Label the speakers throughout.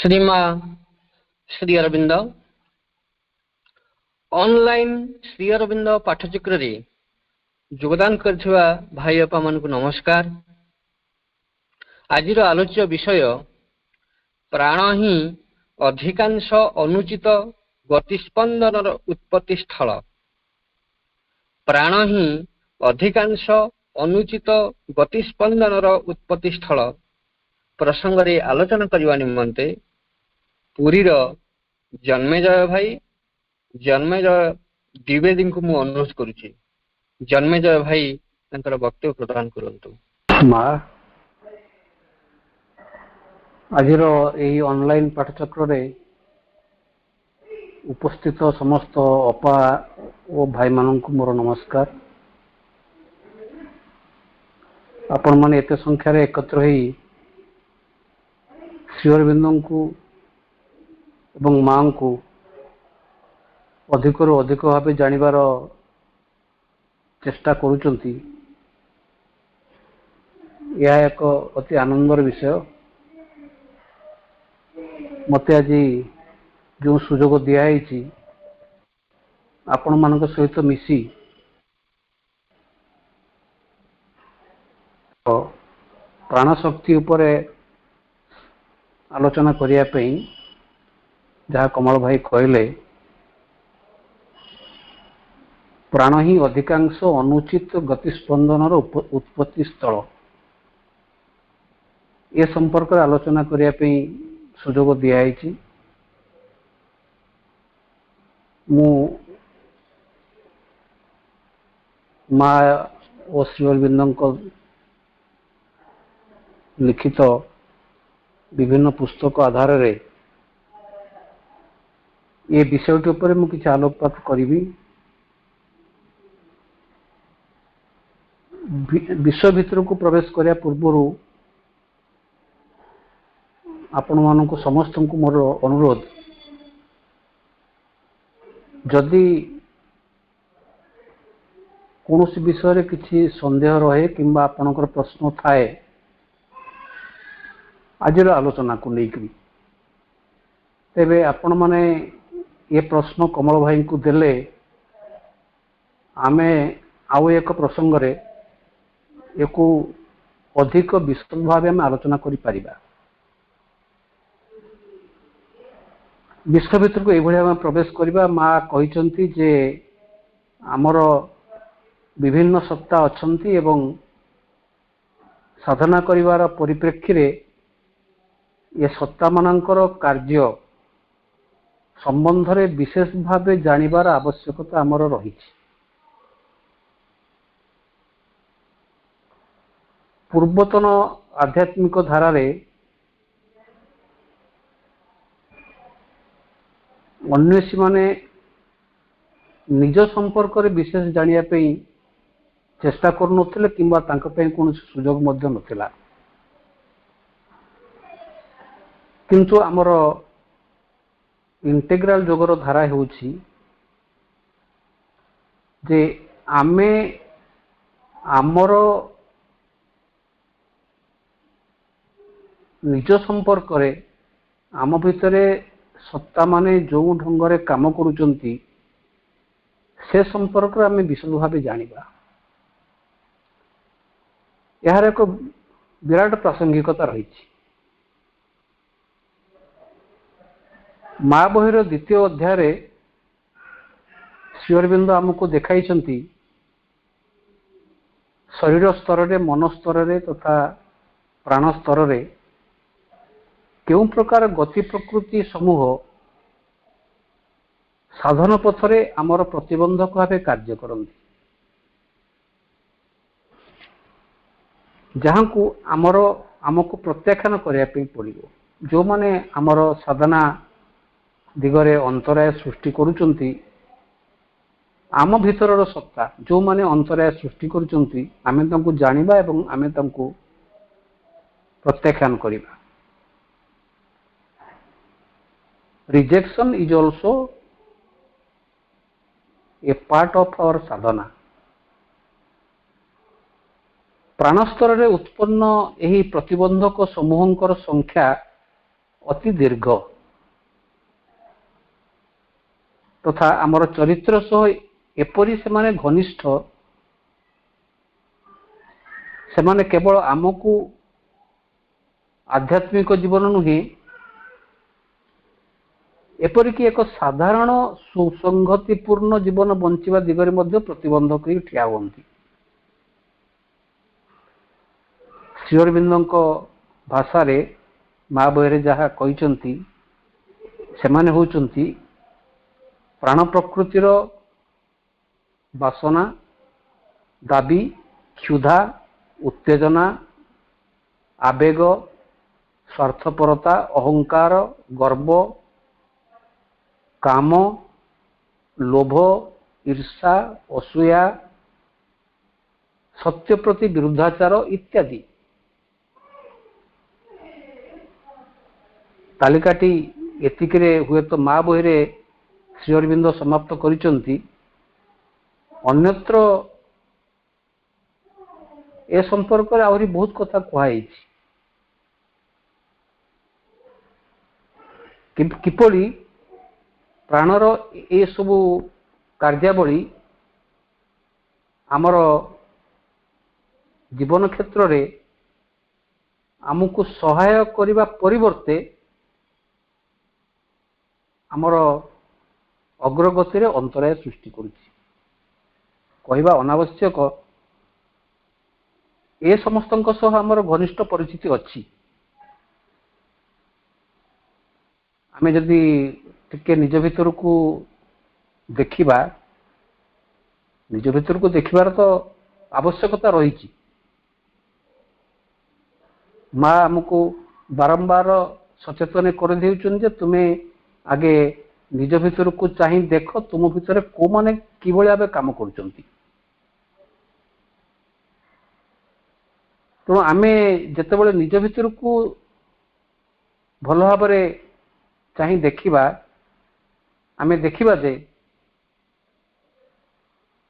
Speaker 1: श्रीमा Shri Arvind online Shri Arvind पाठचक्र रे योगदान करथिबा भाई अपा मानकु नमस्कार। आजिर आलोच्य विषय प्राण ही अधिकांश अनुचित गतिस्पंदनर उत्पत्ति स्थल। प्राण ही अधिकांश अनुचित गतिस्पंदनर उत्पत्ति स्थल प्रसंग रे आलोचना करने निमंते पुरीर जन्मेजय भाई जन्मेजय द्विवेदी को मु अनुरोध करुछि। जन्मेजय भाई तंकर वक्तव्य प्रदान करंतु।
Speaker 2: आजिर एही ऑनलाइन पाठचक्र रे उपस्थित समस्त अपा ओ भाई मानक मोर नमस्कार। आपण माने एते संख्या रे एकत्र होई श्री अरविंद को एवं मां को अधिक रु अधिक भाव जानिबार चेष्टा करुचंती। यह एक अति आनंदर विषय। मते आज जो सुजोग दिखाई आपण मान सहित मिसी प्राण शक्ति उपरे आलोचना करिया पई जहाँ कमल भाई कहले प्राण ही अधिकांश अनुचित गतिस्पंदनर उत्पत्ति स्थल ए संपर्क आलोचना करिया पई सुजोग दिखाई। मु माँ और श्री अरविंद लिखित विभिन्न पुस्तक आधार रे ये विषयटी उपर मु किछि आलोकपात करी। विश्व भितर को प्रवेश करिया पूर्व आपण मानक समस्त को मोर अनुरोध, जदि कौन सी विषय किसी संदेह रहे किंबा आपणकर प्रश्न थाए आज आलोचना को लेकरी तेबे आपण माने ये प्रश्न कमल भाई को देले आमे आउ एक प्रसंग रे एको अधिक विस्तृत भाव आम आलोचना करि परिबा। विश्व भितर को यह प्रवेश करवा माँ कहते जे आमर विभिन्न सत्ता अच्छी एवं साधना करिवार परिप्रेक्षी रे ये सत्ता मानकर कार्य संबंध रे विशेष भाव जानिबार आवश्यकता आमर रही। पूर्वतन आध्यात्मिक धारा रे अन्वेषी माने निज संपर्क रे विशेष जानिया पई चेष्टा करुनथिले किंबा तांका पई कोन सुजोग मध्य नथिला। किंतु आमर इंटेग्राल जोगर धारा होउछि जे आमे आमर निज संपर्क रे आम भितरे सत्ता माने जो ढंगरे काम करुचंती से संपर्क आमे विशद भाव जानिबा। यार एक विराट प्रासंगिकता रही। माँ बहिर द्वितीय अध्याय रे श्री अरविंद आमको देखाई शरीर स्तर रे मन स्तर रे तथा प्राण स्तर रे केउं प्रकार गति प्रकृति समूह साधन पथरे आमर प्रतिबंधक भाव कार्य करती, जहाँ को आमको प्रत्याख्यान करने पड़ो। जो माने आमर साधना दिगरे अंतराय सृष्टि करुचंती आम भीतर सत्ता जो माने अंतराय सृष्टि करुचंती आमे तांको जानिबा एवं आमे तांको प्रत्याख्यान करिबा। Rejection is also a part of our sadhana. प्राण स्तर रे उत्पन्न एही प्रतिबंधक समूहंकर संख्या ଅତି ଦୀର୍ଘ ତଥା ଆମର ଚରିତ୍ର ସହ ଏପରି ସେମାନେ ଘନିଷ୍ଠ, ସେମାନେ କେବଳ ଆମକୁ ଆଧ୍ୟାତ୍ମିକ ଜୀବନ ନୁହେଁ, ଏପରିକି ଏକ ସାଧାରଣ ସୁସଂଗତିପୂର୍ଣ୍ଣ ଜୀବନ ବଞ୍ଚିବା ଦିଗରେ ମଧ୍ୟ ପ୍ରତିବନ୍ଧକ ହୋଇ ଠିଆ ହୁଅନ୍ତି। ଶ୍ରୀ ଅରବିନ୍ଦଙ୍କ ଭାଷାରେ ମା ବହିରେ ଯାହା କହିଛନ୍ତି, ସେମାନେ ହେଉଛନ୍ତି ପ୍ରାଣ ପ୍ରକୃତିର ବାସନା, ଦାବି, କ୍ଷୁଧା, ଉତ୍ତେଜନା, ଆବେଗ, ସ୍ୱାର୍ଥପରତା, ଅହଙ୍କାର, ଗର୍ବ, କାମ, ଲୋଭ, ଈର୍ଷା, ଅସୂୟା, ସତ୍ୟ ପ୍ରତି ବିରୁଦ୍ଧାଚାର ଇତ୍ୟାଦି। ତାଲିକାଟି ଏତିକିରେ ହୁଏତ ମା ବହିରେ ଶ୍ରୀ ଅରବିନ୍ଦ ସମାପ୍ତ କରିଛନ୍ତି। ଅନ୍ୟତ୍ର ଏ ସମ୍ପର୍କରେ ଆହୁରି ବହୁତ କଥା କୁହାଯାଇଛି। କିପରି ପ୍ରାଣର ଏସବୁ କାର୍ଯ୍ୟାବଳୀ ଆମର ଜୀବନ କ୍ଷେତ୍ରରେ ଆମକୁ ସହାୟ କରିବା ପରିବର୍ତ୍ତେ ଆମର ଅଗ୍ରଗତିରେ ଅନ୍ତରାୟ ସୃଷ୍ଟି କରୁଛି। କହିବା ଅନାବଶ୍ୟକ, ଏ ସମସ୍ତଙ୍କ ସହ ଆମର ଘନିଷ୍ଠ ପରିଚିତି ଅଛି। ଆମେ ଯଦି ଟିକେ ନିଜ ଭିତରକୁ ଦେଖିବା, ନିଜ ଭିତରକୁ ଦେଖିବାର ତ ଆବଶ୍ୟକତା ରହିଛି। ମା ଆମକୁ ବାରମ୍ବାର ସଚେତନ କରିଦେଉଛନ୍ତି ଯେ ତୁମେ ଆଗେ ନିଜ ଭିତରକୁ ଚାହିଁ ଦେଖ, ତୁମ ଭିତରେ କୋଉମାନେ କିଭଳି ଭାବେ କାମ କରୁଛନ୍ତି। ତେଣୁ ଆମେ ଯେତେବେଳେ ନିଜ ଭିତରକୁ ଭଲ ଭାବରେ ଚାହିଁ ଦେଖିବା, ଆମେ ଦେଖିବା ଯେ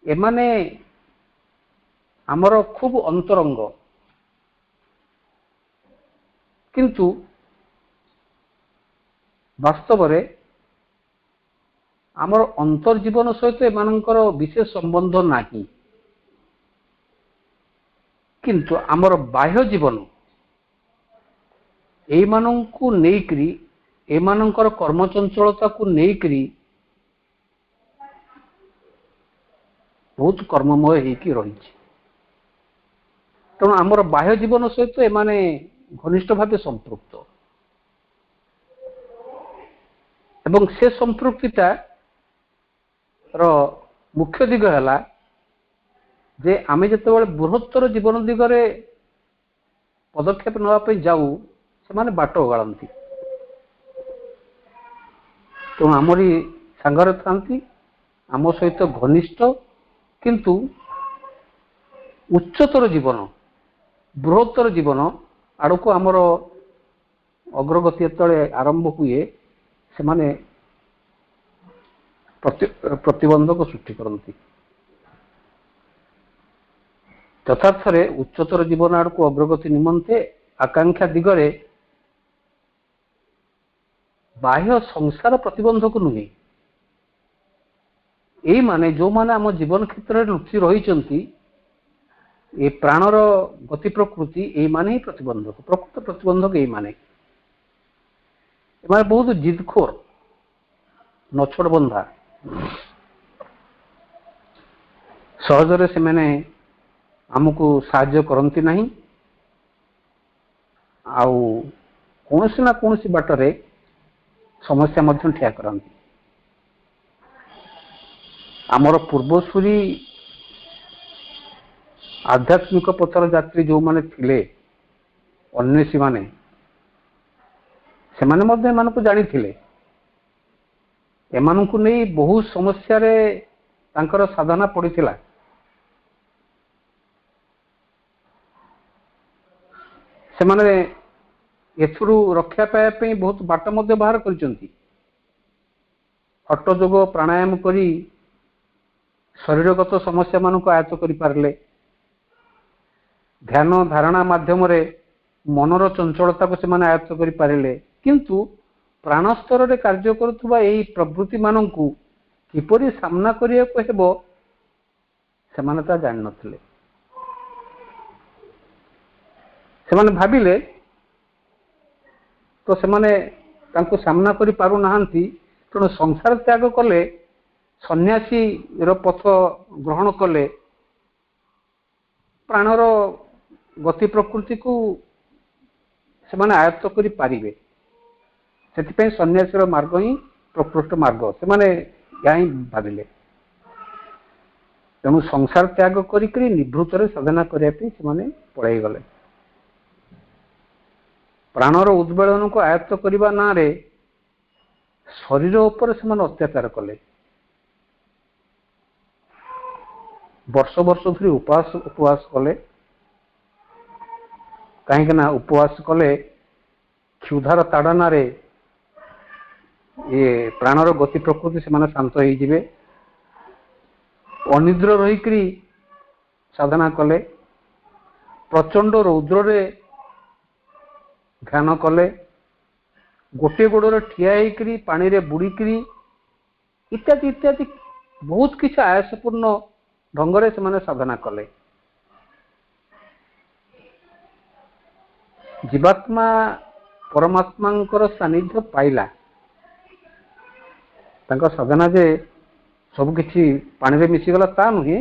Speaker 2: ଏମାନେ ଆମର ଖୁବ ଅନ୍ତରଙ୍ଗ, କିନ୍ତୁ ବାସ୍ତବରେ ଆମର ଅନ୍ତର୍ଜୀବନ ସହିତ ଏମାନଙ୍କର ବିଶେଷ ସମ୍ବନ୍ଧ ନାହିଁ। କିନ୍ତୁ ଆମର ବାହ୍ୟ ଜୀବନ ଏଇମାନଙ୍କୁ ନେଇକରି, ଏମାନଙ୍କର କର୍ମଚଞ୍ଚଳତାକୁ ନେଇକରି ବହୁତ କର୍ମମୟ ହେଇକି ରହିଛି। ତେଣୁ ଆମର ବାହ୍ୟ ଜୀବନ ସହିତ ଏମାନେ ଘନିଷ୍ଠ ଭାବେ ସମ୍ପୃକ୍ତ ଏବଂ ସେ ସମ୍ପୃକ୍ତିଟା ର ମୁଖ୍ୟ ଦିଗ ହେଲା ଯେ ଆମେ ଯେତେବେଳେ ବୃହତ୍ତର ଜୀବନ ଦିଗରେ ପଦକ୍ଷେପ ନେବା ପାଇଁ ଯାଉ, ସେମାନେ ବାଟ ଓଗାଳନ୍ତି। ତେଣୁ ଆମରି ସାଙ୍ଗରେ ଥାନ୍ତି, ଆମ ସହିତ ଘନିଷ୍ଠ, କିନ୍ତୁ ଉଚ୍ଚତର ଜୀବନ, ବୃହତ୍ତର ଜୀବନ ଆଡ଼କୁ ଆମର ଅଗ୍ରଗତି ଯେତେବେଳେ ଆରମ୍ଭ ହୁଏ, ସେମାନେ ପ୍ରତିବନ୍ଧକ ସୃଷ୍ଟି କରନ୍ତି। ଯଥାର୍ଥରେ ଉଚ୍ଚତର ଜୀବନ ଆଡ଼କୁ ଅଗ୍ରଗତି ନିମନ୍ତେ ଆକାଂକ୍ଷା ଦିଗରେ ବାହ୍ୟ ସଂସାର ପ୍ରତିବନ୍ଧକ ନୁହେଁ। ଏଇମାନେ ଯୋଉମାନେ ଆମ ଜୀବନ କ୍ଷେତ୍ରରେ ଲୁଚି ରହିଛନ୍ତି, ଏ ପ୍ରାଣର ଗତି ପ୍ରକୃତି, ଏଇମାନେ ହିଁ ପ୍ରତିବନ୍ଧକ, ପ୍ରକୃତ ପ୍ରତିବନ୍ଧକ ଏଇମାନେ। ଏମାନେ ବହୁତ ଜିଦଖୋର, ନଛୋଡ଼ ବନ୍ଧା। ସହଜରେ ସେମାନେ ଆମକୁ ସାହାଯ୍ୟ କରନ୍ତି ନାହିଁ, ଆଉ କୌଣସି ନା କୌଣସି ବାଟରେ ସମସ୍ୟା ମଧ୍ୟ ଠିଆ କରନ୍ତି। ଆମର ପୂର୍ବସୂରୀ ଆଧ୍ୟାତ୍ମିକ ପଥର ଯାତ୍ରୀ ଯୋଉମାନେ ଥିଲେ, ଅନ୍ୱେଷୀମାନେ, ସେମାନେ ମଧ୍ୟ ଏମାନଙ୍କୁ ଜାଣିଥିଲେ। ଏମାନଙ୍କୁ ନେଇ ବହୁ ସମସ୍ୟାରେ ତାଙ୍କର ସାଧନା ପଡ଼ିଥିଲା। ସେମାନେ ଏଥିରୁ ରକ୍ଷା ପାଇବା ପାଇଁ ବହୁତ ବାଟ ମଧ୍ୟ ବାହାର କରିଛନ୍ତି। ହଠ ଯୋଗ, ପ୍ରାଣାୟାମ କରି ଶରୀରଗତ ସମସ୍ୟା ମାନଙ୍କୁ ଆୟତ୍ତ କରିପାରିଲେ। ଧ୍ୟାନ ଧାରଣା ମାଧ୍ୟମରେ ମନର ଚଞ୍ଚଳତାକୁ ସେମାନେ ଆୟତ୍ତ କରିପାରିଲେ। କିନ୍ତୁ ପ୍ରାଣ ସ୍ତରରେ କାର୍ଯ୍ୟ କରୁଥିବା ଏହି ପ୍ରବୃତ୍ତି ମାନଙ୍କୁ କିପରି ସାମ୍ନା କରିବାକୁ ହେବ ସେମାନେ ତା ଜାଣିନଥିଲେ। ସେମାନେ ଭାବିଲେ ତ ସେମାନେ ତାଙ୍କୁ ସାମ୍ନା କରିପାରୁନାହାନ୍ତି, ତେଣୁ ସଂସାର ତ୍ୟାଗ କଲେ, ସନ୍ନ୍ୟାସୀର ପଥ ଗ୍ରହଣ କଲେ ପ୍ରାଣର ଗତି ପ୍ରକୃତିକୁ ସେମାନେ ଆୟତ୍ତ କରିପାରିବେ। ସେଥିପାଇଁ ସନ୍ନ୍ୟାସୀର ମାର୍ଗ ହିଁ ପ୍ରକୃଷ୍ଟ ମାର୍ଗ, ସେମାନେ ଏହା ହିଁ ଭାବିଲେ। ତେଣୁ ସଂସାର ତ୍ୟାଗ କରିକି ନିଭୃତରେ ସାଧନା କରିବା ପାଇଁ ସେମାନେ ପଳାଇଗଲେ। ପ୍ରାଣର ଉଦ୍ବେଳନକୁ ଆୟତ୍ତ କରିବା ନାଁରେ ଶରୀର ଉପରେ ସେମାନେ ଅତ୍ୟାଚାର କଲେ। ବର୍ଷ ବର୍ଷ ଧରି ଉପବାସ କଲେ। କାହିଁକି ନା ଉପବାସ କଲେ କ୍ଷୁଧାର ତାଡ଼ନାରେ ପ୍ରାଣର ଗତି ପ୍ରକୃତି ସେମାନେ ଶାନ୍ତ ହେଇଯିବେ। ଅନିଦ୍ର ରହିକରି ସାଧନା କଲେ, ପ୍ରଚଣ୍ଡ ରୌଦ୍ରରେ ଧ୍ୟାନ କଲେ, ଗୋଟିଏ ଗୋଡ଼ରେ ଠିଆ ହେଇକରି ପାଣିରେ ବୁଡ଼ିକିରି ଇତ୍ୟାଦି ଇତ୍ୟାଦି ବହୁତ କିଛି ଆୟାସପୂର୍ଣ୍ଣ ଢଙ୍ଗରେ ସେମାନେ ସାଧନା କଲେ। ଜୀବାତ୍ମା ପରମାତ୍ମାଙ୍କର ସାନ୍ନିଧ୍ୟ ପାଇଲା। ତାଙ୍କ ସାଧନା ଯେ ସବୁକିଛି ପାଣିରେ ମିଶିଗଲା ତା ନୁହେଁ,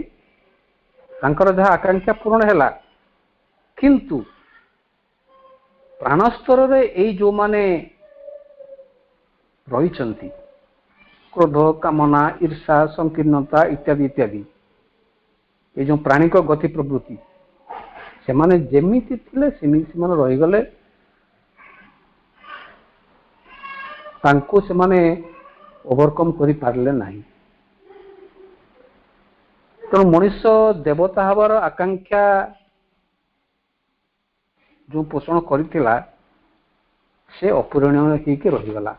Speaker 2: ତାଙ୍କର ଯାହା ଆକାଂକ୍ଷା ପୂରଣ ହେଲା। କିନ୍ତୁ ପ୍ରାଣ ସ୍ତରରେ ଏଇ ଯୋଉମାନେ ରହିଛନ୍ତି, କ୍ରୋଧ, କାମନା, ଈର୍ଷା, ସଂକୀର୍ଣ୍ଣତା ଇତ୍ୟାଦି ଇତ୍ୟାଦି, এই ଯେଉଁ ପ୍ରାଣିକ ଗତି ପ୍ରବୃତ୍ତି, ସେମାନେ ଯେମିତି ଥିଲେ ସେମିତି ସେମାନେ ରହିଗଲେ। ତାଙ୍କୁ ସେମାନେ ଓଭରକମ୍ କରିପାରିଲେ ନାହିଁ। ତେଣୁ ମଣିଷ ଦେବତା ହେବାର ଆକାଂକ୍ଷା ଯେଉଁ ପୋଷଣ କରିଥିଲା ସେ ଅପୂରଣୀୟ ହେଇକି ରହିଗଲା,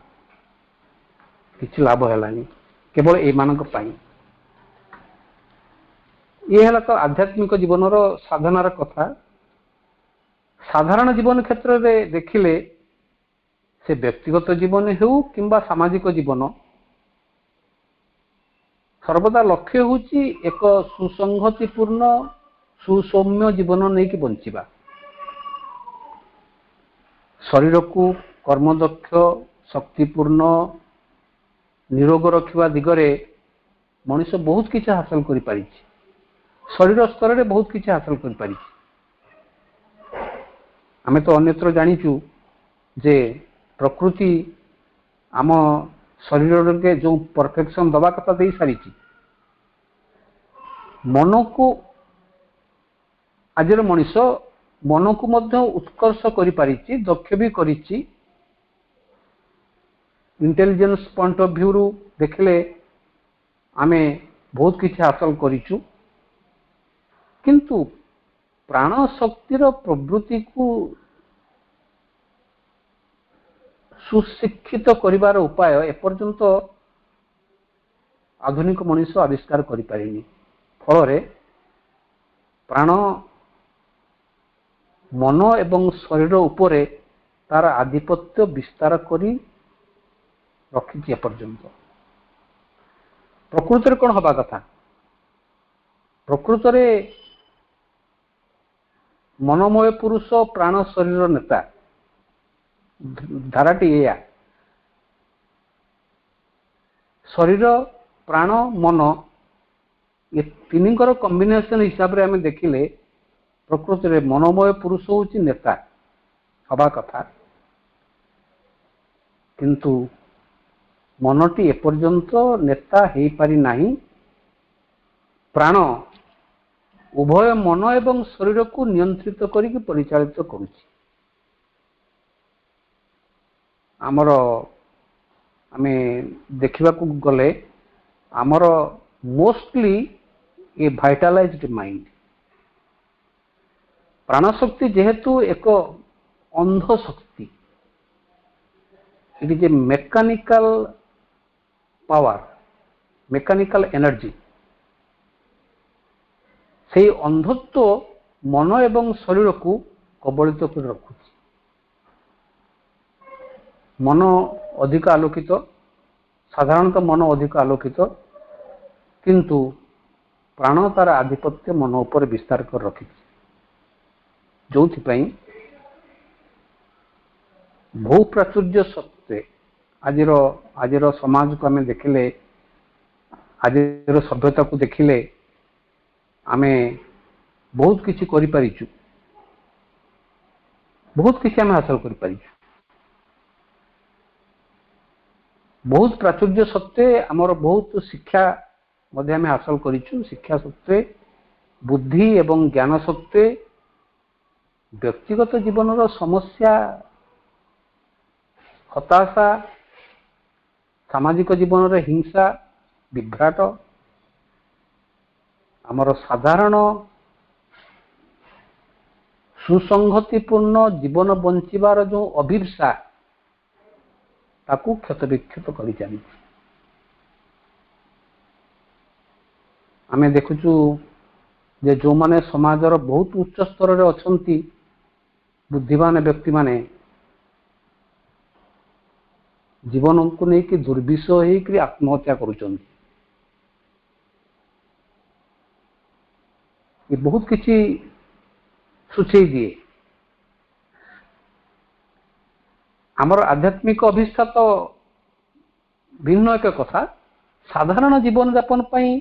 Speaker 2: କିଛି ଲାଭ ହେଲାନି କେବଳ ଏମାନଙ୍କ ପାଇଁ। ଇଏ ହେଲା ତ ଆଧ୍ୟାତ୍ମିକ ଜୀବନର ସାଧନାର କଥା। ସାଧାରଣ ଜୀବନ କ୍ଷେତ୍ରରେ ଦେଖିଲେ, ସେ ବ୍ୟକ୍ତିଗତ ଜୀବନ ହେଉ କିମ୍ବା ସାମାଜିକ ଜୀବନ, ସର୍ବଦା ଲକ୍ଷ୍ୟ ହେଉଛି ଏକ ସୁସଂହତିପୂର୍ଣ୍ଣ ସୁସୌମ୍ୟ ଜୀବନ ନେଇକି ବଞ୍ଚିବା। ଶରୀରକୁ କର୍ମଦକ୍ଷ, ଶକ୍ତିପୂର୍ଣ୍ଣ, ନିରୋଗ ରଖିବା ଦିଗରେ ମଣିଷ ବହୁତ କିଛି ହାସଲ କରିପାରିଛି। ଶରୀର ସ୍ତରରେ ବହୁତ କିଛି ହାସଲ କରିପାରିଛି। ଆମେ ତ ଅନ୍ୟତ୍ର ଜାଣିଛୁ ଯେ ପ୍ରକୃତି ଆମ ଶରୀରରେ ଯେଉଁ ପରଫେକ୍ସନ ଦେବା କଥା ଦେଇ ସାରିଛି। ମନକୁ, ଆଜିର ମଣିଷ ମନକୁ ମଧ୍ୟ ଉତ୍କର୍ଷ କରିପାରିଛି, ଦକ୍ଷ ବି କରିଛି। ଇଣ୍ଟେଲିଜେନ୍ସ ପଏଣ୍ଟ ଅଫ୍ ଭ୍ୟୁରୁ ଦେଖିଲେ ଆମେ ବହୁତ କିଛି ହାସଲ କରିଛୁ। କିନ୍ତୁ ପ୍ରାଣ ଶକ୍ତିର ପ୍ରବୃତ୍ତିକୁ ସୁଶିକ୍ଷିତ କରିବାର ଉପାୟ ଏପର୍ଯ୍ୟନ୍ତ ଆଧୁନିକ ମଣିଷ ଆବିଷ୍କାର କରିପାରିନି। ଫଳରେ ପ୍ରାଣ ମନ ଏବଂ ଶରୀର ଉପରେ ତାର ଆଧିପତ୍ୟ ବିସ୍ତାର କରି ରଖିଛି ଏପର୍ଯ୍ୟନ୍ତ। ପ୍ରକୃତରେ କ'ଣ ହେବା କଥା? ପ୍ରକୃତରେ ମନୋମୟ ପୁରୁଷ ପ୍ରାଣ ଶରୀର ନେତା, ଧାରାଟି ଏଇଆ। ଶରୀର, ପ୍ରାଣ, ମନ ଏ ତିନିଙ୍କର କମ୍ବିନେସନ ହିସାବରେ ଆମେ ଦେଖିଲେ ପ୍ରକୃତରେ ମନୋମୟ ପୁରୁଷ ହେଉଛି ନେତା ହେବା କଥା। କିନ୍ତୁ ମନଟି ଏପର୍ଯ୍ୟନ୍ତ ନେତା ହେଇପାରି ନାହିଁ। ପ୍ରାଣ ଉଭୟ ମନ ଏବଂ ଶରୀରକୁ ନିୟନ୍ତ୍ରିତ କରିକି ପରିଚାଳିତ କରୁଛି। ଆମେ ଦେଖିବାକୁ ଗଲେ ଆମର ମୋଷ୍ଟଲି ଏ ଭାଇଟାଲାଇଜ୍ଡ ମାଇଣ୍ଡ। ପ୍ରାଣଶକ୍ତି ଯେହେତୁ ଏକ ଅନ୍ଧ ଶକ୍ତି, it is a mechanical power, mechanical energy. ସେହି ଅନ୍ଧତ୍ୱ ମନ ଏବଂ ଶରୀରକୁ କବଳିତ କରି ରଖୁଛି। मन अधिक आलोकित, साधारणतः मन अधिक आलोकित, किंतु प्राण तार आधिपत्य मन उपर विस्तार कर रखी, जो भू प्राचुर्य सत्वे आजिर समाज को आम देखिले, आजिर सभ्यता को देखिले आमे बहुत किसी करि परिचु, बहुत किसी आम हासिल करि परिचु। बहुत प्राचुर्य सत्वे आमर बहुत शिक्षा मध्य आम हासिल करिचु। शिक्षा सत्वे, बुद्धि एवं ज्ञान सत्वे व्यक्तिगत जीवन समस्या, हताशा, सामाजिक जीवन रे हिंसा, विभ्राट, आमर साधारण सुसंगतिपूर्ण जीवन बंचिबार जो अभिप्सा ताकू क्षत विक्षत कर चली। आमे देखुचु जे जो माने समाजर बहुत उच्च स्तर रे अछंती बुद्धिमान व्यक्ति माने जीवन को लेकिन दुर्विषय होकर आत्महत्या करुचंती। ये बहुत किसी सूचई दिए। आमर आध्यात्मिक अभिष्ठा तो भिन्न एक कथा, साधारण जीवन यापन पई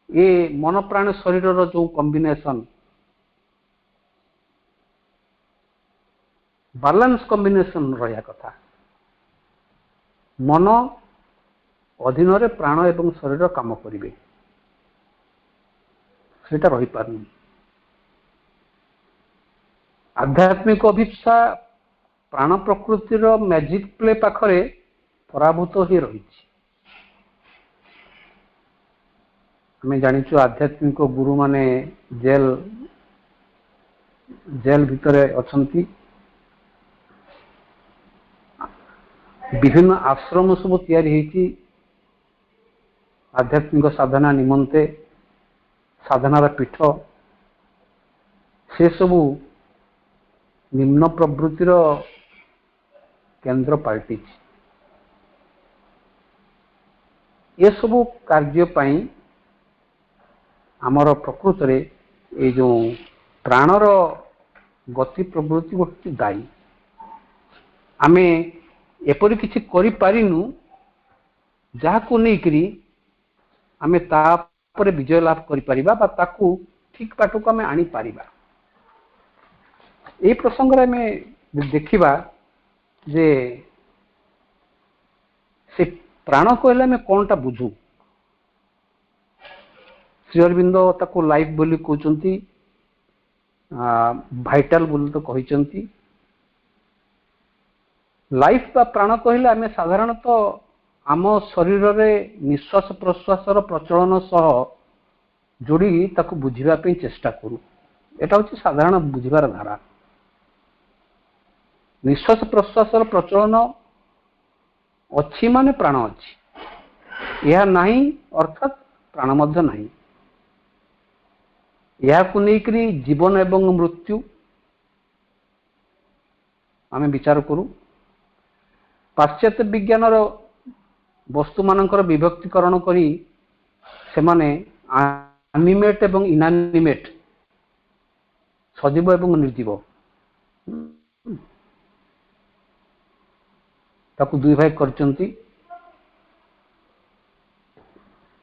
Speaker 2: ये मन प्राण शरीर जो कॉम्बिनेशन, बैलेंस कॉम्बिनेशन रहा कथा। मन अधीन रे प्राण एवं शरीर काम करिवे, सेटा रही पारनी। आध्यात्मिक अभिप्सा प्राण प्रकृतिर मैजिक प्ले पाखरे पराभूत ही रही। आम जानिचु आध्यात्मिक गुरु माने जेल भितर अछंती। विभिन्न आश्रम सब तैयारी होती आध्यात्मिक साधना निमंते, साधनार पीठ, से सबू निम्न प्रवृत्तिर केंद्र पलटि। ये सबू कार्य पाई आमर प्रकृत रे ये जो प्राणर गति प्रवृत्ति गोटे दायी। आमे एपरि किछि करि पारिनु जाहाकु नेकरी आमे तापर विजय लाभ करि परिबा बा ताकू ठीक बाटको आमे आनी पारिबा। ए प्रसंग रे आमे देखिबा जे से प्राण कहले आमे कोनटा बुझू। श्री अरविंद ताकू लाइफ बोली कहउचंती, भाइटाल बोली तो कहिचंती। लाइफ बा प्राण कहले आमे साधारणतः आम शरीर रे निश्वास प्रश्वासर प्रचलन सह जोड़ी ताकू बुझिबा पे चेष्टा करू। एटा होची साधारण बुझिबार धारा। निश्वास प्रश्वासर प्रचलन अच्छी माने प्राण अच्छी, यह नहीं अर्थात प्राण मध्य नहीं। यह को लेकरी जीवन एवं मृत्यु आमे विचार करू। पाश्चात्य विज्ञान वस्तु मानकर विभक्तिकरण करी से माने एनिमेट एवं इनएनिमेट, सजीव एवं निर्जीव ताकू दुई भाग करचंती।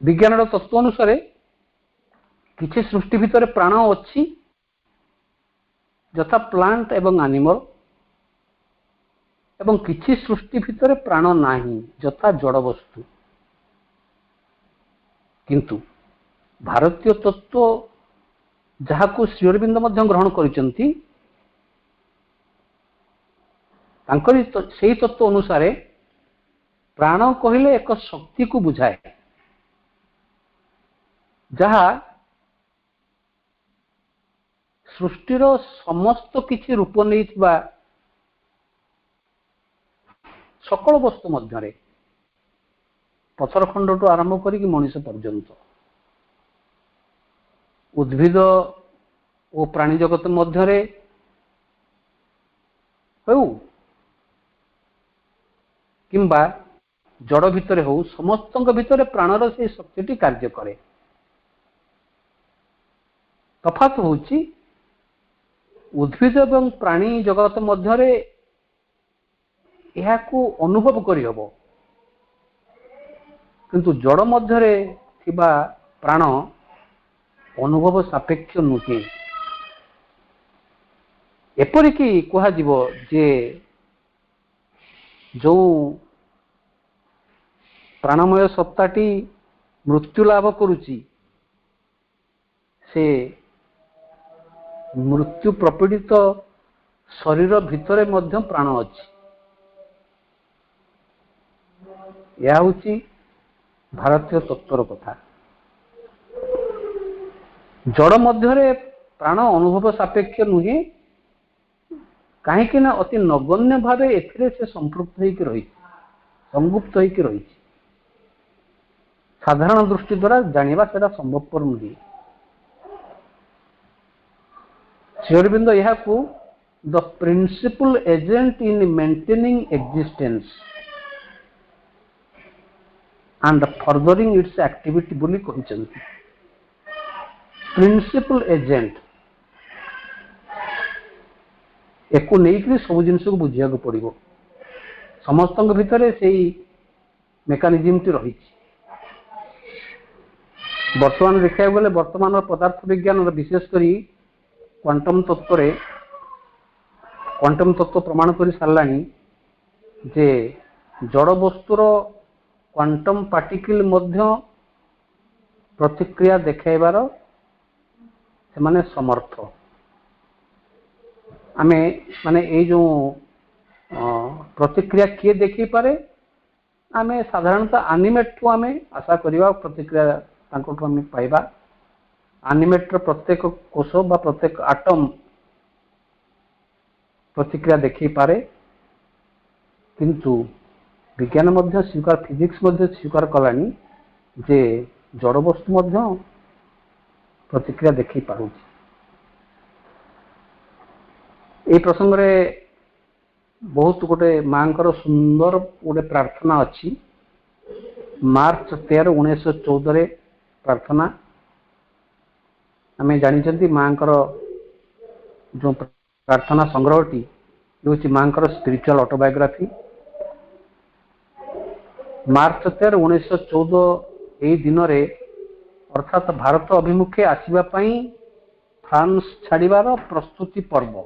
Speaker 2: विज्ञान तत्व अनुसार किछि सृष्टि भितर प्राण अच्छी यथा प्लांट एवं एनिमल, एवं किछि सृष्टि भितर प्राण नाही यथा जड़ वस्तु। किंतु भारतीय तत्व जहाकू श्री अरविंद मध्य ग्रहण करिसंती, तांकरी सेही तत्व अनुसार प्राण कहले एक शक्ति को बुझाए, जहा सृष्टिर समस्त किछि रूप नैथिबा सकल वस्तु मध्य पथर खंड टू आरंभ करी मनुष्य पर्यंत उद्भिद और प्राणी जगत मध्य किंबा जड़ भितर हो समस्त भितर प्राणर से शक्ति कार्य करे। तफात होची उद्भिद एवं प्राणी जगत मध्य को अनुभव करहब किंतु जड़ मध्य प्राण अनुभव सापेक्ष नुहे। एपरिकी कहुब जे जो प्राणमय सत्ताटी मृत्यु लाभ करुची से मृत्यु प्रपीड़ित शरीर भितर मध्य प्राण अच्छी। यह हूँ भारतीय तत्वर कथा। जड़ मध्य प्राण अनुभव सापेक्ष नुहे कहीं अति नगण्य भाव एथिरे से संपृक्त होकर रही संगुप्त होकर रही। साधारण दृष्टि द्वारा जानिबा सेटा संभवपर नुहे। श्री अरविंद यह the principal agent in maintaining existence and furthering its activity बोली कहते। प्रिंसिपल एजेंट एको नहीं सब जिन को बुझा पड़ो। समस्त भितर से मेकानिजम टी रही। वर्तमान देखा गले वर्तमान पदार्थ विज्ञान विशेषकर क्वांटम तत्व प्रमाण कर सारा जे जड़ वस्तुर क्वांटम पार्टिकल मध्य प्रतिक्रिया देखाइबार से माने समर्थ। आमे माने ये जो प्रतिक्रिया किए देखी पारे आमे साधारणतः एनिमेट ठू आमे आशा करिवा प्रतिक्रिया तांको आमे पाइबा। एनिमेट प्रत्येक कोष बा प्रत्येक आटम प्रतिक्रिया देखी पारे किंतु विज्ञान मध्य स्वीकार फिजिक्स मध्य स्वीकार कलानी जे जड़ वस्तु मध्य प्रतिक्रिया देखी पारुछि। ए प्रसंग रे बहुत गोटे मांकर सुंदर गोटे प्रार्थना अच्छी। मार्च 13, 1914 रे प्रार्थना आमे जानी मांकर जो प्रार्थना संग्रहटी ये मांकर स्पिरिचुअल ऑटोबायोग्राफी। मार्च 13, 1914 यही दिन रे अर्थात भारत अभिमुखे आसवा फ्रांस छाड़िबार प्रस्तुति पर्व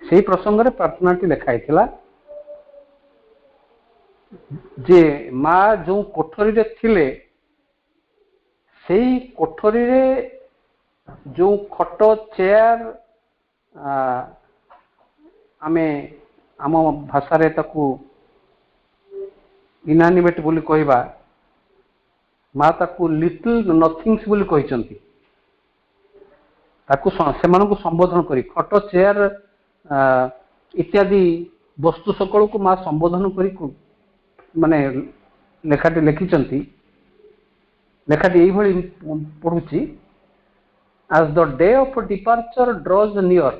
Speaker 2: से प्रसंग रे प्रार्थनाटी लिखाई जे माँ जो कोठरी रे थिले से कोठरी रे जो खट चेयर आमे आम भाषा रे ताकू इनानिमेट बोली कहबा माँ ताकू लिटिल नथिंग्स बोली कहिसंती। ताकू सेमानकु संबोधन करी खट चेयर इत्यादि वस्तु सकल को माँ संबोधन करी माने लेखाटी लिखिचंती। लेखाटी यही भली पढ़ुची as the day of departure draws near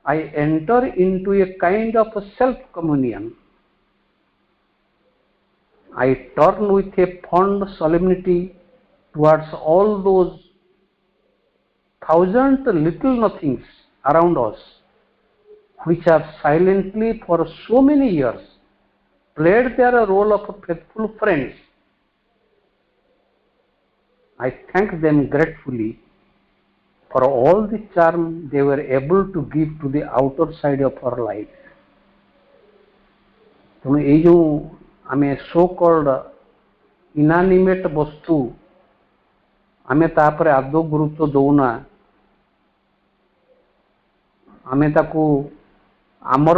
Speaker 2: I enter into a kind of self communion. I turn with a fond solemnity towards all those thousand little nothings around us which have silently for so many years played their role of faithful friends. I thank them gratefully for all the charm they were able to give to the outer side of our life. तो ये जो आमे so called इनानिमेट वस्तु आमे तापर आदौ गुरुत्व दौना। आमे ताकू आमर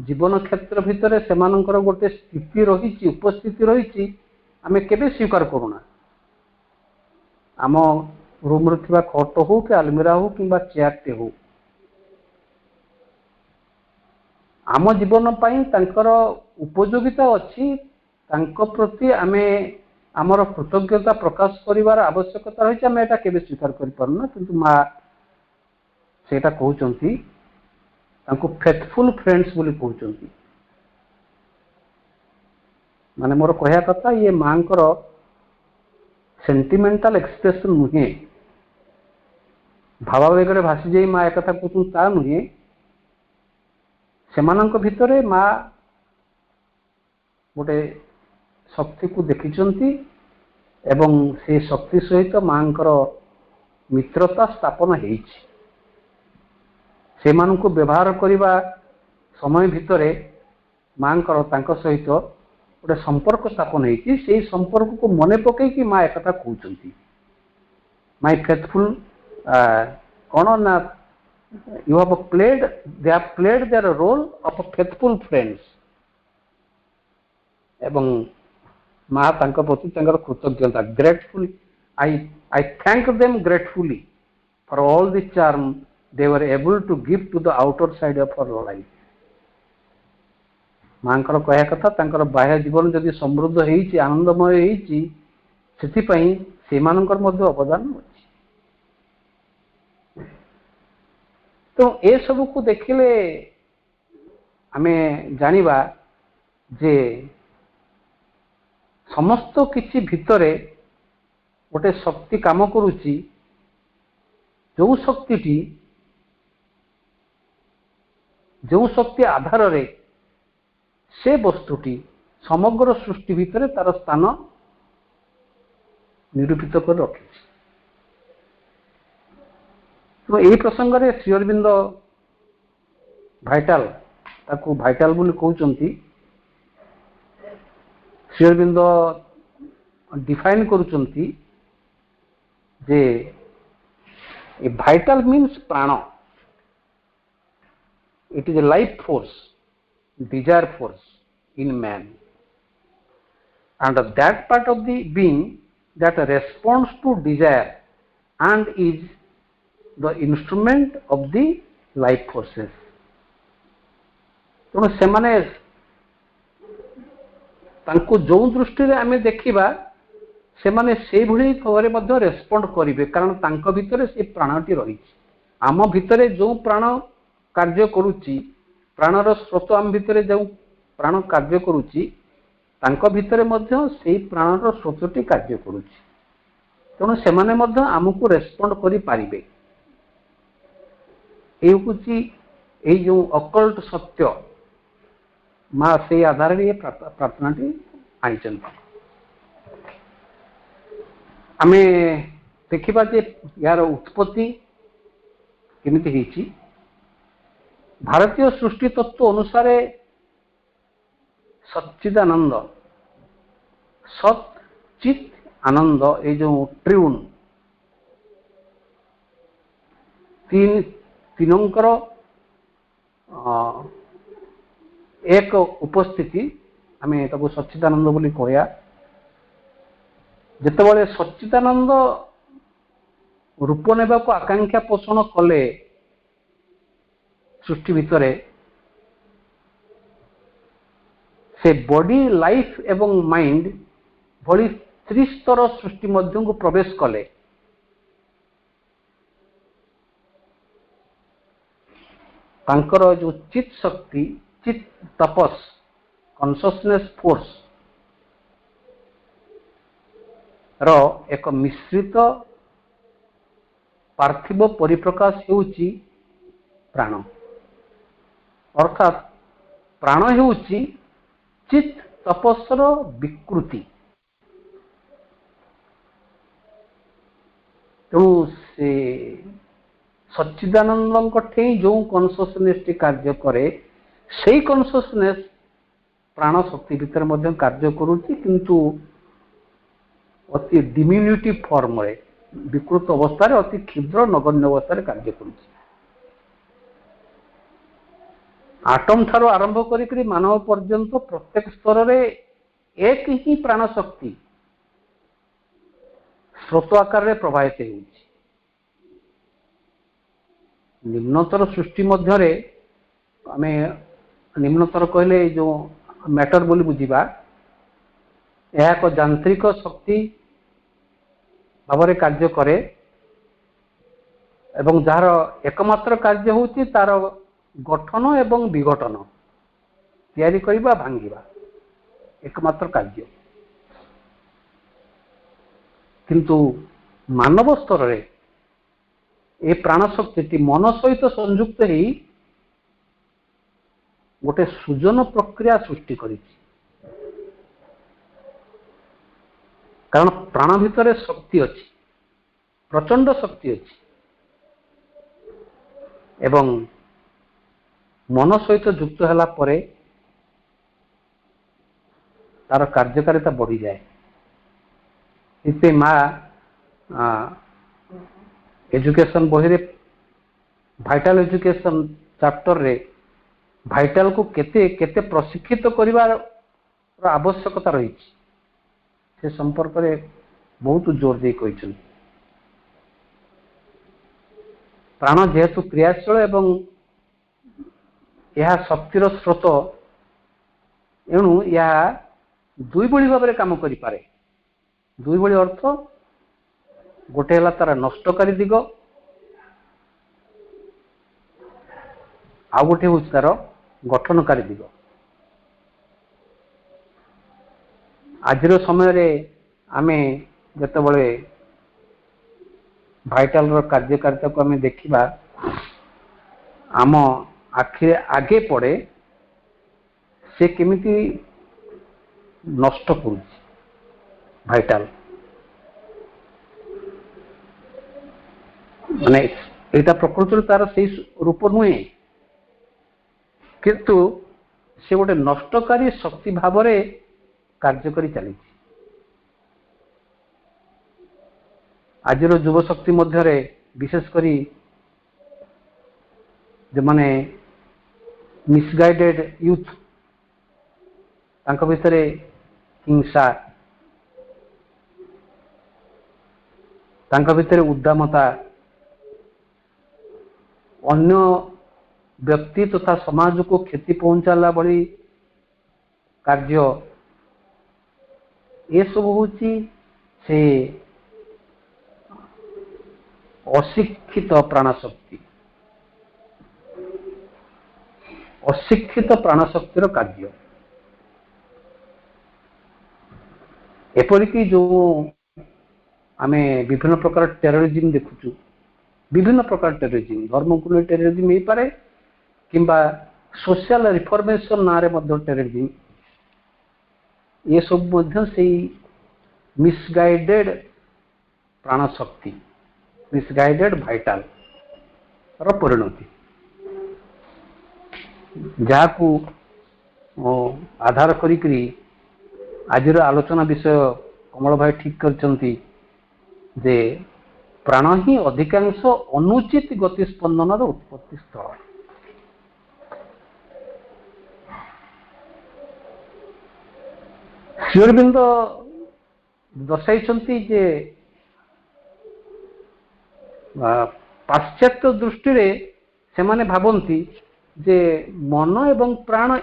Speaker 2: जीवन क्षेत्र भितर से गोटे स्थिति रही उपस्थिति रही आमे केबे स्वीकार करूना। आम रूम रे खट हो कि आलमिरा हो कि चेयरटे हो आम जीवन पाई तांकर उपयोगिता अच्छी तांको प्रति आमे आमर कृतज्ञता प्रकाश करिवार आवश्यकता रही। आम एटा केबे स्वीकार करि पारना किंतु माँ सेटा कहउचंती तांको फेथफुल फ्रेंड्स बोली कहउचंती। माने मोर कहया कथा ये मांकर सेंटिमेंटल एक्सप्रेशन नुहे, भावावेगरे भासी जाई माँ एक कथा कहउचन ता नुहे। सेमानंक भितरे माँ गोटे शक्ति को देखिचंती एवं से शक्ति सहित मांकर मित्रता स्थापन हेइछि। सेमानंको व्यवहार करिबा समय भितरे मांकर तांको सहित गोटे संपर्क स्थापन हेइछि। सेही संपर्क को मने पकई कि माँ एकथा कहउचंती, माय फेथफुल कौन ना you have played, they have played their role of faithful friends. एवं माँ तांको प्रति तांकर कृतज्ञता grateful, I thank them gratefully for all the charm they were able to give to the outer side of her life। मांकर कहया कथा तांकर बाह्य जीवन जदि समृद्ध हेइछि, आनंदमय हेइछि, सेति पई सेमानकर मध्ये अवदान अछि। तो ए सब को देखिले आमे जानिबा जे समस्त किछि भितरे गोटे शक्ति काम करूछि, जो शक्ति आधार रे से वस्तुटी समग्र सृष्टि भितर तार स्थान निरूपित कर रखी। तो यही प्रसंग रे श्री अरविंद भाइटाल ताकू भाइटाल बोली कहउचंती। श्री अरविंद डिफाइन करूचंती जे ए भाइटाल मीन्स प्राण, it is a life force, desire force in man, and that part of the being that responds to desire and is the instrument of the life forces। तो से माने तांको जो दृष्टि रे आमे देखिबा से माने से भली भाବରେ ମଧ୍ୟ रेस्पोंड करिवे, कारण तांको भितरे से प्राणटी रहिछि। आम भितरे जो प्राण कार्य करुच्ची, प्राणर स्रोत आम भितरे जो प्राण कार्य करुच्ची, तांको भितरे मध्य सेही प्राणर स्रोतटी कार्य करुच्ची। तेणु सेमाने मध्य आमको रेस्पोंड करि पारिबे। एई होची एई जो अकल्ट सत्य माँ से आधार रे प्रार्थनाटी आनिचन। आमे देखिबा जे यार उत्पत्ति केमिति हेछि। भारतीय सृष्टि तत्व अनुसार सच्चिदानंद, सत चित आनंद, ये जो त्रिगुण तीनंकर एक उपस्थिति आमे ताको सच्चिदानंद बोली कहया। जेतेबेले सच्चिदानंद रूप नेबा को आकांक्षा पोषण कले सृष्टि भितरे, से बॉडी लाइफ एवं माइंड भली त्रिस्तर सृष्टि मध्य को प्रवेश कले। तांकर जो चित शक्ति, चित तपस, कॉन्शियसनेस फोर्स रो एक मिश्रित पार्थिव परिप्रकाश हेउची प्राण। अर्थात प्राण हेउची चित तपस्र विकृति। तेणु से सच्चिदानंद ठे जो कॉन्शियसनेस टी कार्य करे, से कॉन्शियसनेस प्राण शक्ति भितर मध्य कार्य करुच्ची, किंतु अति डिमिन्यूटिव फॉर्म रे, विकृत अवस्था अति क्षुद्र नगण्य अवस्था कार्य करुच्ची। आटम ठारो आरंभ करी मानव पर्यंत प्रत्येक स्तर रे एक ही प्राण शक्ति स्रोत आकार रे प्रवाहित होउछि। निम्नतर सृष्टि मध्य रे आमे निम्नतर कहले जो मैटर बोली बुझीबा, यह एक यांत्रिक शक्ति भाव कार्य करे एवं जार एकमात्र कार्य होउछि तार गठन एवं विघटन तैयारी करिबा भांगिबा एकमात्र कार्य। किंतु मानव स्तर रे ए प्राण शक्ति मन सहित संयुक्त ही गोटे सृजन प्रक्रिया सृष्टि करिछि। कारण प्राण भितर शक्ति अच्छी, प्रचंड शक्ति अच्छी एवं मन सहित युक्त होला परे तार कार्यकारिता बढ़ी जाए। इसे माँ एजुकेशन बही रे भाइटाल एजुकेशन चैप्टर रे भाइटाल को केते केते प्रशिक्षित करिवार आवश्यकता रही से संपर्क में बहुत जोर दे कहते। प्राण जेहेतु क्रियाशील एवं यह शक्तिर स्रोत एणु या दुई भली भाव में काम करें। दुई भली अर्थ गोटे है तार नष्टकारी दिग आ गोटे हूँ तार गठनकारी दिग। आजिर समय रे आमे जतबले भाइटाल रो कार्यकारिता को आमे देखिबा आम आखिरे आगे पड़े से केमिति नष्ट करुछि भाइटाल माने एटा प्रकृति तार से रूप नुहे किंतु से गोटे नष्टकारी शक्ति भाव रे कार्य करी चली। आजिर युव शक्ति मध्य विशेष करी जो माने मिसगाइडेड यूथ तांको भितरे हिंसा तांको भितरे उद्दामता अन्य व्यक्ति तथा समाज को क्षति पहुंचाला बड़ी कार्य ये सब होची से अशिक्षित प्राणशक्ति अशिक्षित प्राणशक्तिर कार्य। एपरिकी जो आमे विभिन्न प्रकार टेररिज्म देखुचु, विभिन्न प्रकार टेररिज्म धर्मकुल टेररिज्म हो पारे किंबा सोशल रिफॉर्मेशन ना रे मध्य टेररिज्म ये सब मध्य से मिसगाइडेड प्राणशक्ति मिसगाइडेड भाइटाल परिणति जहाकू आधार करी आजिर आलोचना विषय कमल भाई ठीक करचंती जे प्राण ही अधिकांश अनुचित गति स्पंदन उत्पत्ति स्थल। श्री अरविंद दर्शाई जे पाश्चात्य दृष्टि रे से माने भावंती जे मन एवं प्राण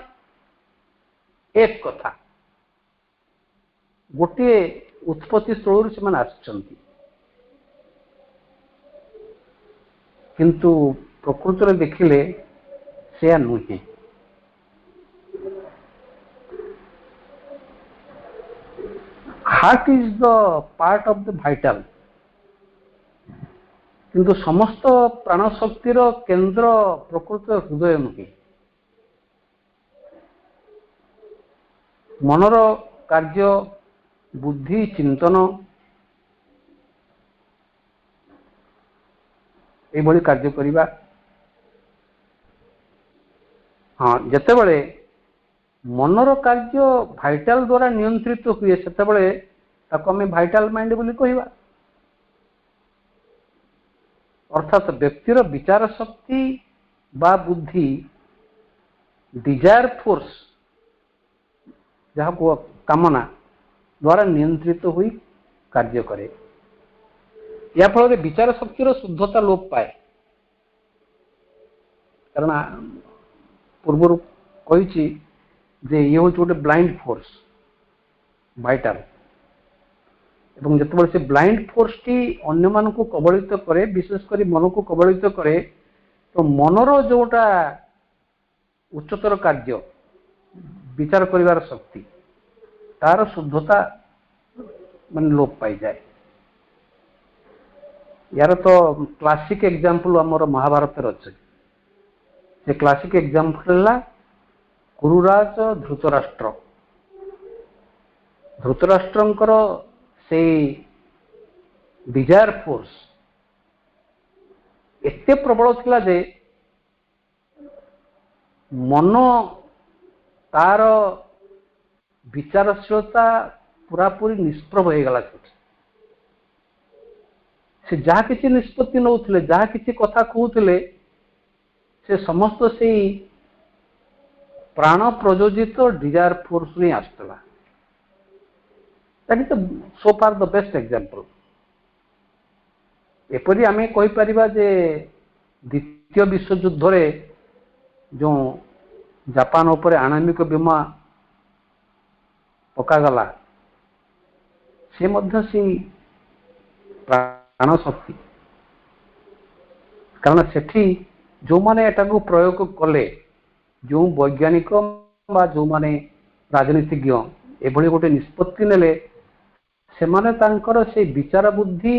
Speaker 2: एक कथा गोटे उत्पत्ति स्थल से माने आछंती किंतु प्रकृति रे देखिले से नुहे। Heart is the part of the vital किंतु समस्त प्राण शक्तिर केंद्र प्रकृत हृदय नुहे। मनर कार्य बुद्धि चिंतन ये कार्य करिबा हाँ जेतेबेले मनर कार्य भाइटाल द्वारा नियंत्रित हुए सेतेबेले ताको आमे भाइटाल माइंड बोली कहिबा। अर्थात व्यक्तिर विचार शक्ति बा बुद्धि डिजायर फोर्स जहाँ को कामना द्वारा नियंत्रित हुई कार्य करे। या फल विचार शक्तिर शुद्धता लोप पाए कारण पूर्व कही जे ये हूँ गोटे ब्लाइंड फोर्स भाइटाल एवं जिते से ब्लाइंड फोर्स टी अन्य मान को कबलित करे विशेषकर मन को कबलित करे तो मनर जोटा उच्चतर कार्य विचार करिवार शक्ति तार शुद्धता मान लोप पाई जाए। यार तो क्लासिक एग्जांपल हमर महाभारत अच्छे। से क्लासिक एग्जांपल है कुरुराज धृतराष्ट्र। धृतराष्ट्रंकर से डिजायर फोर्स एते प्रबल थिला जे मन तार विचारशीलता पूरा पूरी निष्प्रभ हो गला। से जहा किसी निष्पत्ति नौथिले जहा किसी कथा कहूथिले से समस्त से प्राण प्रयोजित डिजायर फोर्स नहीं आसला। That is so far the best example. एपरी आमे कहि परिबा जे द्वितीय विश्व युद्ध रे जो जापान ऊपर आणविक बीमा पका गला से मध्य से प्राण शक्ति। कारण सेठी जो माने एटा को प्रयोग कले जो वैज्ञानिक बा जो माने राजनीतिज्ञ एभली गोटे निष्पत्ति नेले से माने तांकर से विचार बुद्धि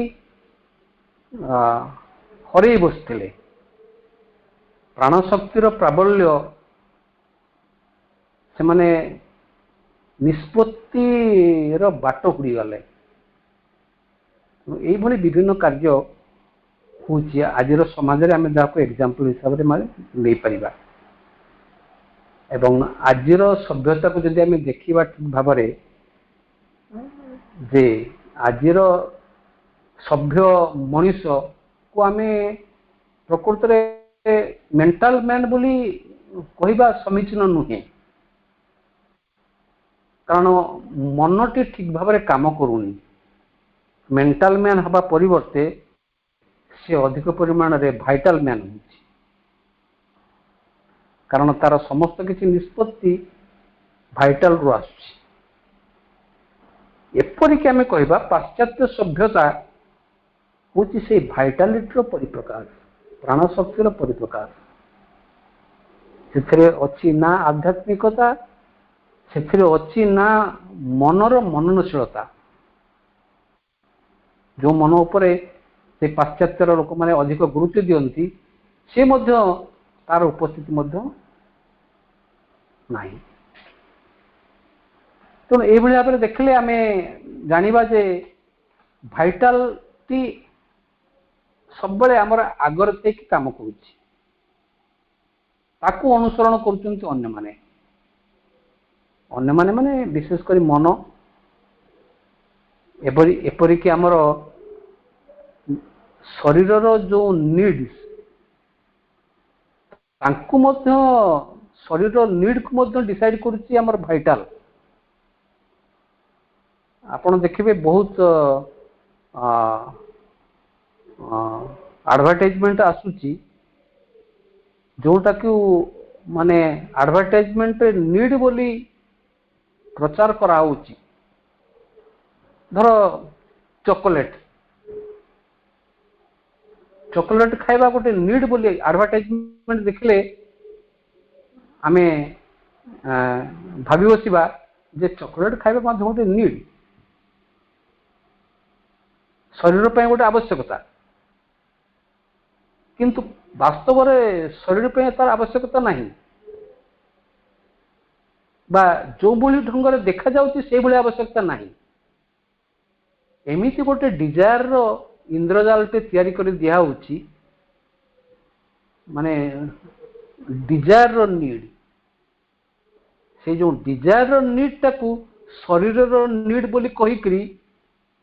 Speaker 2: हरई बसते। प्राण शक्तिर प्राबल्य से माने निष्पत्तिर बाट हुड़ी गले। यही विभिन्न कार्य होची आज समाज रे आमे जाको एग्जांपल हिसाब रे माने ले परिबा। एवं आजिर सभ्यता को जदि आमे देखिबा ठीक भाव रे जे आजिर सभ्य मनुष्य को आमे प्रकृत रे मेंटल मैन बोली कहिबा समीचीन नुहे। कारण मनटी ठीक भाव रे काम करूनी। मेंटल मैन हवा परिवर्ते से अधिक परिमाण रे भाइटल मैन होची। कारण तार समस्त किसी निष्पत्ति भाइटल रु आसुची। एपरिक आमे कहबा पाश्चात्य सभ्यता होची से भाइटालिटी परिप्रकार प्राण शक्तिर परिप्रकार। से अच्छी ना आध्यात्मिकता से अच्छी ना मनर मननशीलता। जो मन उपरे से पाश्चात्यर लोक माने अधिक गुरुत्व दियंती से मध्य तार उपस्थिति मध्य नाही। तो ये भाव में देखले आमे जानिबा जे भाइटालिटी सब बड़े आमर आगर से काम करुच्ची ताकू अनुसरण करुचंती अन्य माने माने विशेषकर मन एपरिक आमर शरीर जो नीड्स तांकु मध्य शरीर नीड को मध्य डिसाइड करुच्ची आमर भाइटाल। आपण देखिबे बहुत एडवर्टाइजमेंट आसुची जोटा कि माने एडवर्टाइजमेंट नीड बोली प्रचार करा होची। धर चॉकलेट चॉकलेट खाइबा गोटे नीड बोली एडवर्टाइजमेंट देखले आमे भाबी बसिबा जे चॉकलेट खाइबा मा गोटे नीड शरीर पे गोटे आवश्यकता। किंतु वास्तव रे शरीर पे तार आवश्यकता नहीं बा जो बोली ढंग रे देखा जाउची से बोली आवश्यकता नहीं। एमिति गोटे डिजायर रो इंद्रजाल पे तैयारी कर दिया होची माने डिजायर रो नीड से जो डिजायर रो नीड टाकू शरीर रो नीड बोली कही करी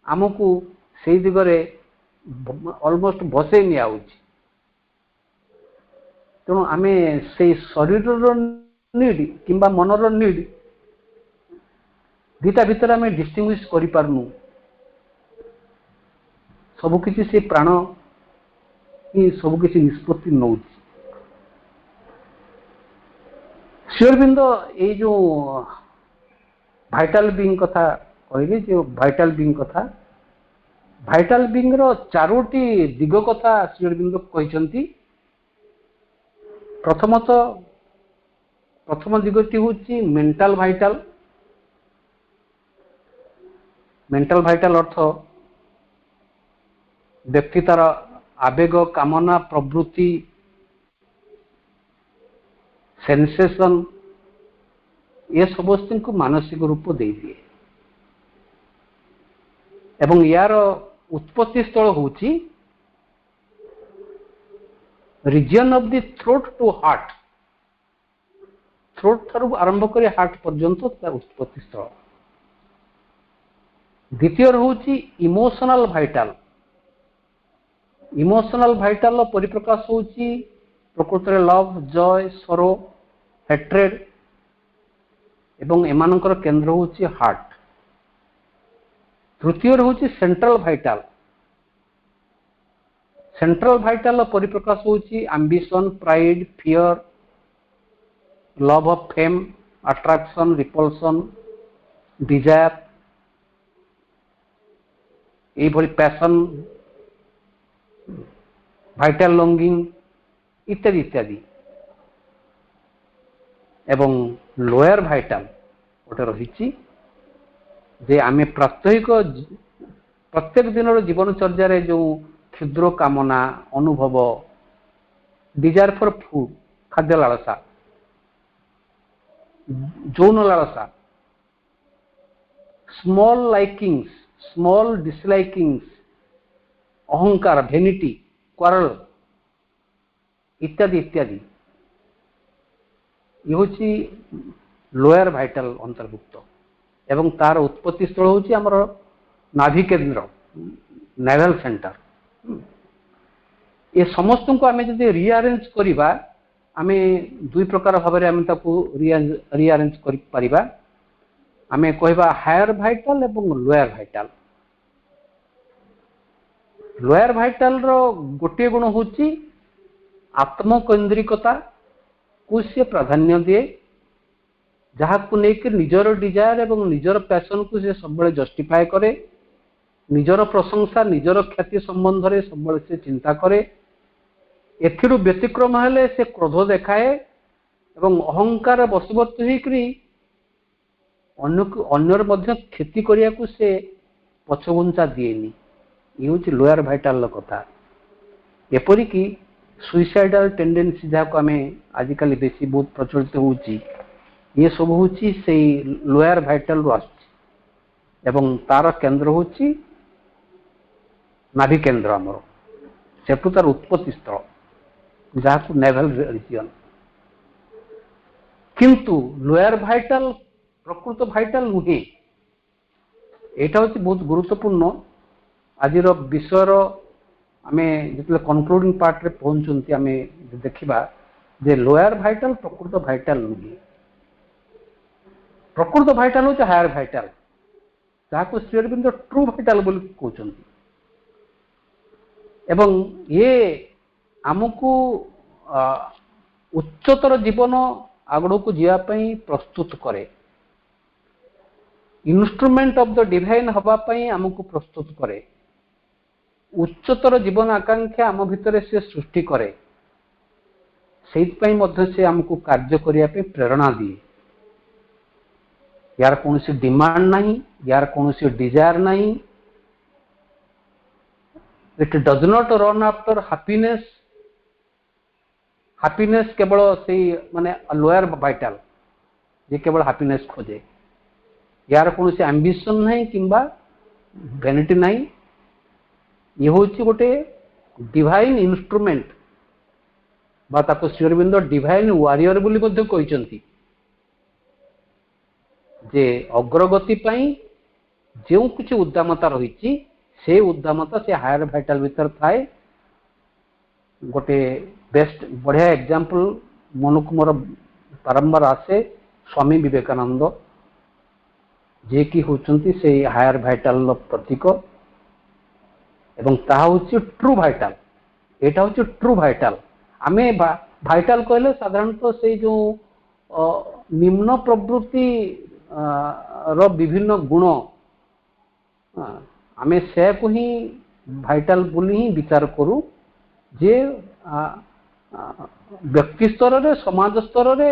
Speaker 2: हमकू से दिगरे ऑलमोस्ट भसई निया होची। तेणु आमे से शरीर रो नीड किंबा मनर नीड दीटा भितर आमे डिस्टिंग्विश करि पारनु। सबकिछि से प्राण ही सबकिछि निष्पत्ति नौ। श्री अरविंद ये जो भाइटाल बीइंग कथा कहले जो भाइटाल बीइंग कथा भाइटाल बीइंग रो चारोटी दिग कथा श्री अरविंद कहचंती। प्रथमतः प्रथम दिगटी हूँ मेंटल भाइटाल। मेंटल भाइटाल अर्थ व्यक्ति तार आवेग, कामना, प्रवृत्ति, सेंसेशन ये समस्त को मानसिक रूप दे दिए एवं यार उत्पत्ति स्थल होची region of the throat to heart. Throat ठारू आरंभ कर हार्ट पर्यंत तार उत्पत्ति स्थल। द्वितीय होची इमोशनल भाइटाल। इमोशनल भाइटाल परिप्रकाश होची प्रकृत लव, जॉय, सरो, हेट्रेड एवं एमानकर केंद्र होची हार्ट। तृतीय होची सेंट्रल भाइटाल। सेंट्रल भाइटाल परिप्रकाश होची ambition, pride, fear, love of fame, attraction, repulsion, desire, ये भली पैशन, भाइटाल लॉन्गिंग इत्यादि इत्यादि। एवं लोअर भाइटाल गोटे रही जे आमे प्रात्यहिक प्रत्येक दिन जीवनचर्या जो क्षुद्र कामना, अनुभव, डिजायर फॉर फूड, खाद्य लालसा, जौन लालसा, स्मॉल लाइकिंग्स, स्मॉल डिसलाइकिंग्स, अहंकार, भेनिटी, क्वारल इत्यादि इत्यादि ये हूँ लोअर भाइटाल अंतर्भुक्त। एवं तार उत्पत्ति स्थल हूँ आमर नाभि केंद्र, नेवल सेंटर। ये समस्त को आम जब रिअरेंज करवा आम दुई प्रकार भाव रिअरेंज कर आम कहवा हायर भाइटाल एवं लोअर भाइटाल। लोअर भाइटाल रो गोटे गुण हूँ आत्मकेन्द्रिकता को सी प्राधान्य दिए, जहाँ को लेकर निजर डिजायर एवं निजर पैशन को से सब जस्टिफाए करे, निजर प्रशंसा, निजर ख्याति संबंध में सब से चिंता करे। एथिरु व्यतिक्रम हेले से क्रोध देखाए एवं अहंकार बशवर्त होकरी अन्यर मध्य क्षति करिया को से पछघुंचा दिएनी। ये हूँ लोअर भाइटाल कथा। एपरिक सुइसाइडल टेंडेंसी जहाँ को आम आजिकल बेसी बहुत प्रचलित होची, ये सब हूँ से लोअर भाइटाल एवं तार केंद्र हूँ नाभि केंद्र आमर, सेठू तार उत्पत्ति स्थल जहाँ को नेवल रीजन। किंतु लोअर भाइटाल प्रकृत भाइटाल नुहे। एटा हूँ बहुत गुरुत्वपूर्ण आज विषयर आम जो कनक्लूडिंग पार्ट रे पहुंचती आम देखा जे लोअर भाइटाल प्रकृत भाइटाल नुहे। प्रकृत भाइटाल हूँ हायर भाइटाल जहाँ को श्री अरविंद ट्रू भाइटाल बोली कहते। एवं ये आमको उच्चतर जीवन आगड़ को जावाई प्रस्तुत करे, इन्स्ट्रुमेंट ऑफ द डिवाइन हवाई आमको प्रस्तुत करे, उच्चतर जीवन आकांक्षा आम भितर से सृष्टि करे, से आमको कार्य करने प्रेरणा दिए। यार कौन सी डिमांड नहीं, यार कौन सी डिजायर नहीं। It does not run after happiness. Happiness केवल से माने लोअर भाइटाल जे केवल हैप्पीनेस खोजे। यार कौन सी एम्बिशन नहीं किंबा वैनिटी नहीं। ये हूँ गोटे डिवाइन इन्स्ट्रुमेंट बा ताको श्री अरविंद डिवाइन वारियर बोली मध्य कहते जे अग्रगति पाई जो कुछ उद्दामता रही से उद्दामता से हायर भाइटाल भीतर थाए। गोटे बेस्ट बढ़िया एग्जांपल मन को मोर बारंबार आसे स्वामी विवेकानंद जे कि होचंती से हायर भाइटाल प्रतीक एवं ताहा होची ट्रू भाइटाल। एटा होची ट्रू भाइटाल। आमे भाइटाल कहले साधारणतः से जो निम्न प्रवृत्ति रो विभिन्न गुण आमे से को ही भाइटाल बोली ही विचार करू जे व्यक्ति स्तर रे, समाज स्तर रे